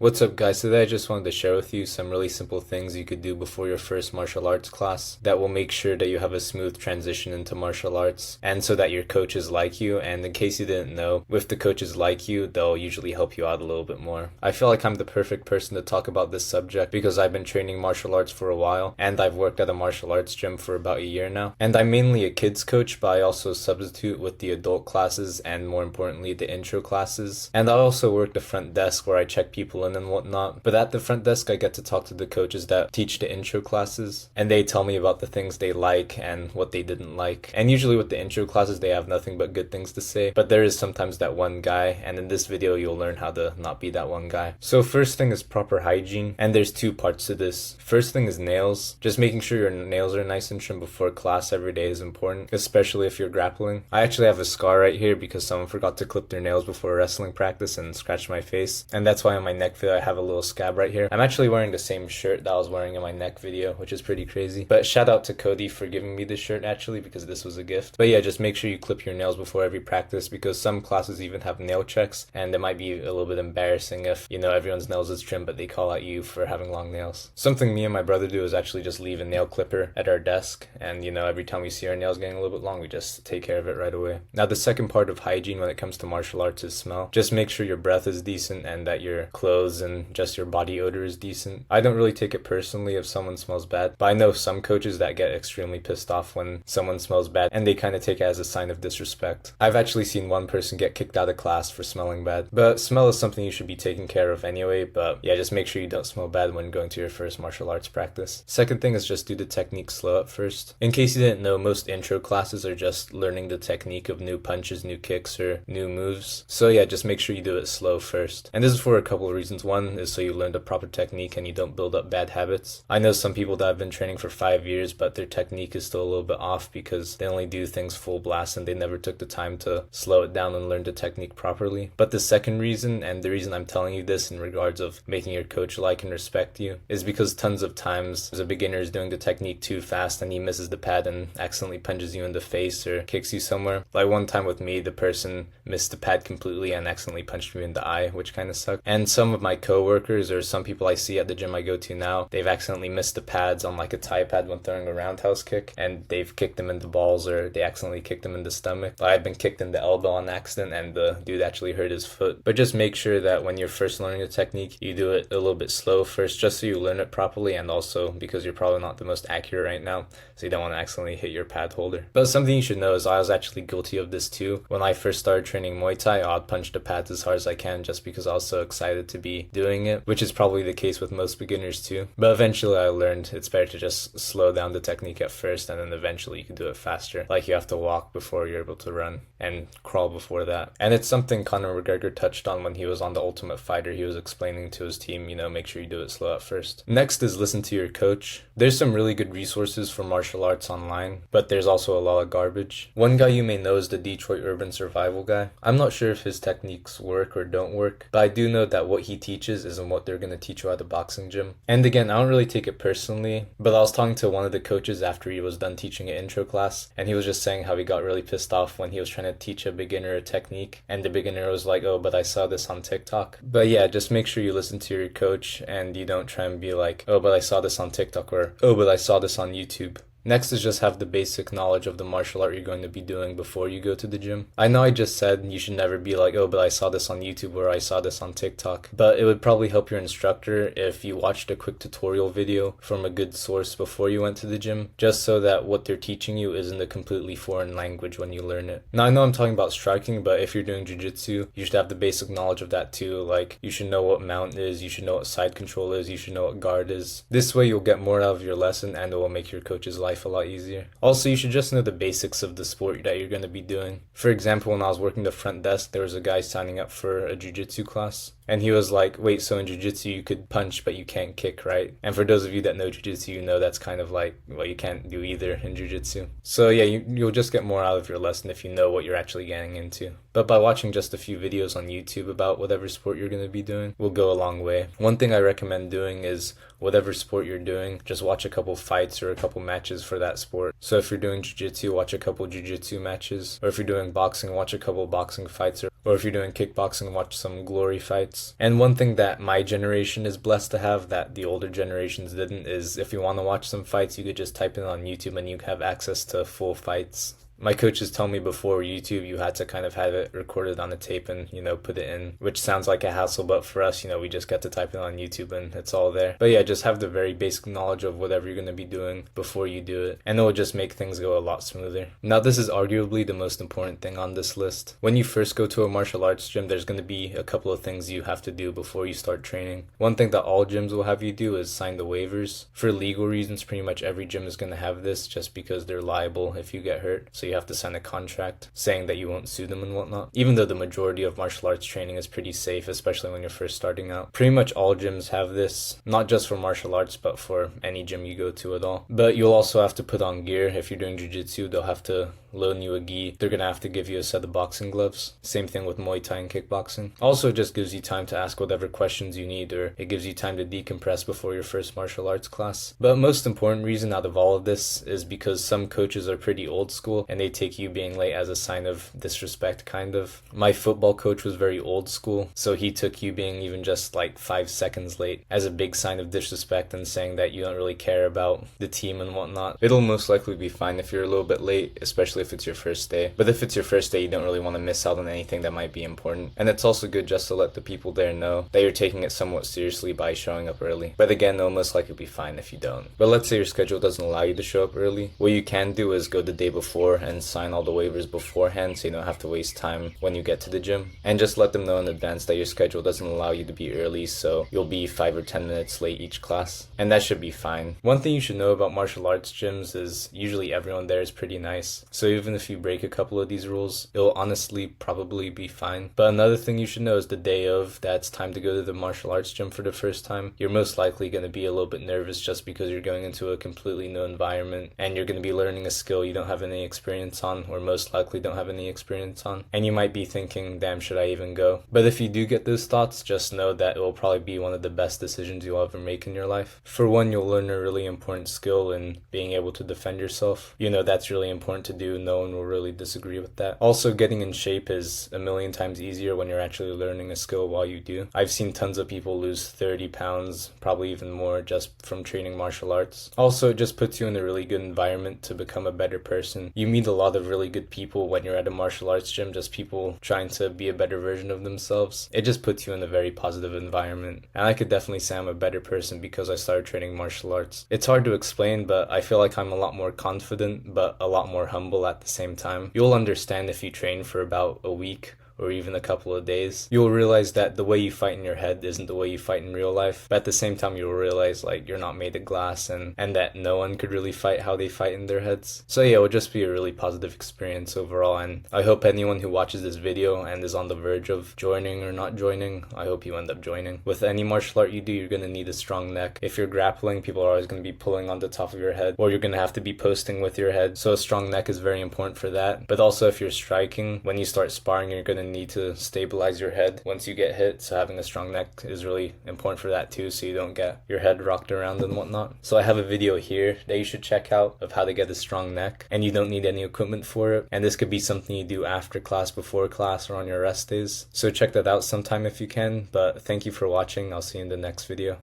What's up guys, today I just wanted to share with you some really simple things you could do before your first martial arts class that will make sure that you have a smooth transition into martial arts and so that your coaches like you. And in case you didn't know, if the coaches like you, they'll usually help you out a little bit more. I feel like I'm the perfect person to talk about this subject because I've been training martial arts for a while and I've worked at a martial arts gym for about a year now. And I'm mainly a kids coach, but I also substitute with the adult classes and more importantly the intro classes. And I also work the front desk where I check people in and whatnot. But at the front desk I get to talk to the coaches that teach the intro classes and they tell me about the things they like and what they didn't like. And usually with the intro classes they have nothing but good things to say, but there is sometimes that one guy, and in this video you'll learn how to not be that one guy. So first thing is proper hygiene, and there's two parts to this. First thing is nails. Just making sure your nails are nice and trimmed before class every day is important, especially if you're grappling. I actually have a scar right here because someone forgot to clip their nails before wrestling practice and scratched my face, and that's why on my neck video I have a little scab right here. I'm actually wearing the same shirt that I was wearing in my neck video, which is pretty crazy. But shout out to Cody for giving me this shirt actually, because this was a gift. But yeah, just make sure you clip your nails before every practice because some classes even have nail checks, and it might be a little bit embarrassing if, you know, everyone's nails is trimmed but they call out you for having long nails. Something me and my brother do is actually just leave a nail clipper at our desk, and you know, every time we see our nails getting a little bit long, we just take care of it right away. Now the second part of hygiene when it comes to martial arts is smell. Just make sure your breath is decent and that your clothes and just your body odor is decent. I don't really take it personally if someone smells bad, but I know some coaches that get extremely pissed off when someone smells bad and they kind of take it as a sign of disrespect. I've actually seen one person get kicked out of class for smelling bad, but smell is something you should be taking care of anyway. But yeah, just make sure you don't smell bad when going to your first martial arts practice. Second thing is just do the technique slow at first. In case you didn't know, most intro classes are just learning the technique of new punches, new kicks, or new moves. So yeah, just make sure you do it slow first. And this is for a couple of reasons. One is so you learn the proper technique and you don't build up bad habits. I know some people that have been training for 5 years, but their technique is still a little bit off because they only do things full blast and they never took the time to slow it down and learn the technique properly. But the second reason, and the reason I'm telling you this in regards of making your coach like and respect you, is because tons of times a beginner is doing the technique too fast and he misses the pad and accidentally punches you in the face or kicks you somewhere. Like one time with me, the person missed the pad completely and accidentally punched me in the eye, which kind of sucked. And some of my coworkers or some people I see at the gym I go to now, they've accidentally missed the pads on like a Thai pad when throwing a roundhouse kick, and they've kicked them in the balls or they accidentally kicked them in the stomach. I've been kicked in the elbow on accident and the dude actually hurt his foot. But just make sure that when you're first learning a technique, you do it a little bit slow first, just so you learn it properly, and also because you're probably not the most accurate right now, so you don't want to accidentally hit your pad holder. But something you should know is I was actually guilty of this too. When I first started training Muay Thai, I'd punch the pads as hard as I can just because I was so excited to be doing it, which is probably the case with most beginners too. But eventually I learned it's better to just slow down the technique at first, and then eventually you can do it faster. Like you have to walk before you're able to run and crawl before that. And it's something Conor McGregor touched on when he was on The Ultimate Fighter. He was explaining to his team, you know, make sure you do it slow at first. Next is listen to your coach. There's some really good resources for martial arts online, but there's also a lot of garbage. One guy you may know is the Detroit Urban Survival guy. I'm not sure if his techniques work or don't work, but I do know that what he teaches isn't what they're going to teach you at the boxing gym. And again, I don't really take it personally, but I was talking to one of the coaches after he was done teaching an intro class, and he was just saying how he got really pissed off when he was trying to teach a beginner a technique, and the beginner was like, oh, but I saw this on TikTok. But yeah, just make sure you listen to your coach and you don't try and be like, oh, but I saw this on TikTok, or oh, but I saw this on YouTube. Next is just have the basic knowledge of the martial art you're going to be doing before you go to the gym. I know I just said you should never be like, oh, but I saw this on YouTube or I saw this on TikTok. But it would probably help your instructor if you watched a quick tutorial video from a good source before you went to the gym, just so that what they're teaching you isn't a completely foreign language when you learn it. Now, I know I'm talking about striking, but if you're doing jiu-jitsu, you should have the basic knowledge of that too. Like, you should know what mount is, you should know what side control is, you should know what guard is. This way you'll get more out of your lesson and it will make your coach's life a lot easier. Also, you should just know the basics of the sport that you're going to be doing. For example, when I was working the front desk, there was a guy signing up for a jiu-jitsu class. And he was like, wait, so in jiu-jitsu you could punch but you can't kick, right? And for those of you that know jiu-jitsu, you know that's kind of like, well, you can't do either in jiu-jitsu. So yeah, you'll just get more out of your lesson if you know what you're actually getting into. But by watching just a few videos on YouTube about whatever sport you're going to be doing will go a long way. One thing I recommend doing is whatever sport you're doing, just watch a couple fights or a couple matches matches for that sport. So if you're doing jiu-jitsu, watch a couple jiu-jitsu matches, or if you're doing boxing, watch a couple boxing fights, or if you're doing kickboxing, watch some glory fights. And one thing that my generation is blessed to have that the older generations didn't is if you want to watch some fights, you could just type in on YouTube and you have access to full fights. My coaches told me before YouTube, you had to kind of have it recorded on a tape and, put it in, which sounds like a hassle, but for us, we just get to type it on YouTube and it's all there. But yeah, just have the very basic knowledge of whatever you're going to be doing before you do it, and it will just make things go a lot smoother. Now, this is arguably the most important thing on this list. When you first go to a martial arts gym, there's going to be a couple of things you have to do before you start training. One thing that all gyms will have you do is sign the waivers. For legal reasons, pretty much every gym is going to have this just because they're liable if you get hurt. So you have to sign a contract saying that you won't sue them and whatnot, even though the majority of martial arts training is pretty safe, especially when you're first starting out. Pretty much all gyms have this, not just for martial arts, but for any gym you go to at all. But you'll also have to put on gear. If you're doing jiu-jitsu, they'll have to loan you a gi. They're gonna have to give you a set of boxing gloves. Same thing with Muay Thai and kickboxing. Also, it just gives you time to ask whatever questions you need, or it gives you time to decompress before your first martial arts class. But most important reason out of all of this is because some coaches are pretty old school and they take you being late as a sign of disrespect, kind of. My football coach was very old school, so he took you being even just like 5 seconds late as a big sign of disrespect and saying that you don't really care about the team and whatnot. It'll most likely be fine if you're a little bit late, especially if it's your first day. But if it's your first day, you don't really want to miss out on anything that might be important. And it's also good just to let the people there know that you're taking it somewhat seriously by showing up early. But again, they'll most likely be fine if you don't. But let's say your schedule doesn't allow you to show up early. What you can do is go the day before and sign all the waivers beforehand so you don't have to waste time when you get to the gym. And just let them know in advance that your schedule doesn't allow you to be early, so you'll be 5 or 10 minutes late each class. And that should be fine. One thing you should know about martial arts gyms is usually everyone there is pretty nice. So even if you break a couple of these rules, it'll honestly probably be fine. But another thing you should know is the day of that's time to go to the martial arts gym for the first time, you're most likely going to be a little bit nervous just because you're going into a completely new environment and you're going to be learning a skill you don't have any experience on, or most likely don't have any experience on. And you might be thinking, damn, should I even go? But if you do get those thoughts, just know that it will probably be one of the best decisions you'll ever make in your life. For one, you'll learn a really important skill in being able to defend yourself. That's really important to do. No one will really disagree with that. Also, getting in shape is a million times easier when you're actually learning a skill while you do. I've seen tons of people lose 30 pounds, probably even more, just from training martial arts. Also, it just puts you in a really good environment to become a better person. You meet a lot of really good people when you're at a martial arts gym, just people trying to be a better version of themselves. It just puts you in a very positive environment. And I could definitely say I'm a better person because I started training martial arts. It's hard to explain, but I feel like I'm a lot more confident, but a lot more humble at the same time. You'll understand if you train for about a week or even a couple of days. You'll realize that the way you fight in your head isn't the way you fight in real life. But at the same time, you'll realize like you're not made of glass and that no one could really fight how they fight in their heads. So yeah, it will just be a really positive experience overall. And I hope anyone who watches this video and is on the verge of joining or not joining, I hope you end up joining. With any martial art you do, you're going to need a strong neck. If you're grappling, people are always going to be pulling on the top of your head, or you're going to have to be posting with your head. So a strong neck is very important for that. But also if you're striking, when you start sparring, you're going to need to stabilize your head once you get hit, so having a strong neck is really important for that too, so you don't get your head rocked around and whatnot. So I have a video here that you should check out of how to get a strong neck, and you don't need any equipment for it, and this could be something you do after class, before class, or on your rest days. So check that out sometime if you can. But thank you for watching. I'll see you in the next video.